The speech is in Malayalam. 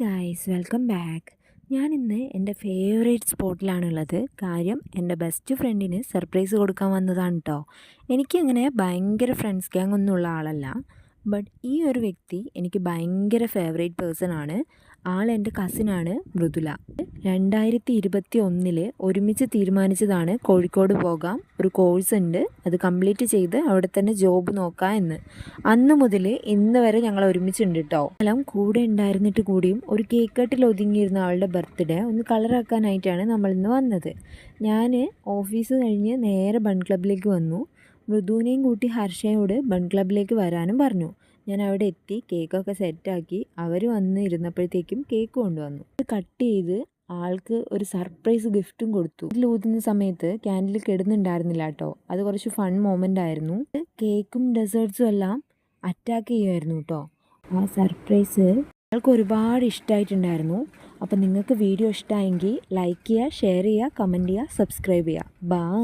Guys welcome back. ഞാനിന്ന് എൻ്റെ ഫേവറേറ്റ് സ്പോട്ടിലാണുള്ളത്. കാര്യം എൻ്റെ ബെസ്റ്റ് ഫ്രണ്ടിന് സർപ്രൈസ് കൊടുക്കാൻ വന്നതാണ് കേട്ടോ. എനിക്കങ്ങനെ ഭയങ്കര ഫ്രണ്ട്സ് ഗ്യാങ് ഒന്നും ഉള്ള ആളല്ല. ബട്ട് ഈ ഒരു വ്യക്തി എനിക്ക് ഭയങ്കര ഫേവറേറ്റ് പേഴ്സൺ ആണ്. ആൾ എൻ്റെ കസിനാണ് മൃദുല. 2021 ഒരുമിച്ച് തീരുമാനിച്ചതാണ് കോഴിക്കോട് പോകാം, ഒരു കോഴ്സ് ഉണ്ട്, അത് കംപ്ലീറ്റ് ചെയ്ത് അവിടെ തന്നെ ജോബ് നോക്കാം എന്ന്. അന്ന് മുതൽ ഇന്ന് വരെ ഞങ്ങൾ ഒരുമിച്ചുണ്ട് കേട്ടോ. എല്ലാം കൂടെ ഉണ്ടായിരുന്നിട്ട് കൂടിയും ഒരു കേക്ക് കട്ടിൽ ഒതുങ്ങിയിരുന്ന ആളുടെ ബർത്ത്ഡേ ഒന്ന് കളറാക്കാനായിട്ടാണ് നമ്മളിന്ന് വന്നത്. ഞാൻ ഓഫീസ് കഴിഞ്ഞ് നേരെ ബൺ ക്ലബിലേക്ക് വന്നു. മൃദുവിനെയും കൂട്ടി ഹർഷയോട് ബൺ ക്ലബിലേക്ക് വരാനും പറഞ്ഞു. ഞാൻ അവിടെ എത്തി കേക്കൊക്കെ സെറ്റാക്കി. അവർ വന്ന് ഇരുന്നപ്പോഴത്തേക്കും കേക്ക് കൊണ്ടുവന്നു. അത് കട്ട് ചെയ്ത് ആൾക്ക് ഒരു സർപ്രൈസ് ഗിഫ്റ്റും കൊടുത്തു. ഇതിൽ ഊതുന്ന സമയത്ത് ക്യാൻഡിൽ കെടുന്നുണ്ടായിരുന്നില്ല കേട്ടോ. അത് കുറച്ച് ഫൺ മൊമെൻ്റ് ആയിരുന്നു. കേക്കും ഡെസേർട്ട്സും എല്ലാം അറ്റാക്ക് ചെയ്യുമായിരുന്നു കേട്ടോ. ആ സർപ്രൈസ് ആൾക്ക് ഒരുപാട് ഇഷ്ടമായിട്ടുണ്ടായിരുന്നു. അപ്പോൾ നിങ്ങൾക്ക് വീഡിയോ ഇഷ്ടമായെങ്കിൽ ലൈക്ക് ചെയ്യുക, ഷെയർ ചെയ്യുക, കമൻറ്റ് ചെയ്യുക, സബ്സ്ക്രൈബ് ചെയ്യുക. ബൈ.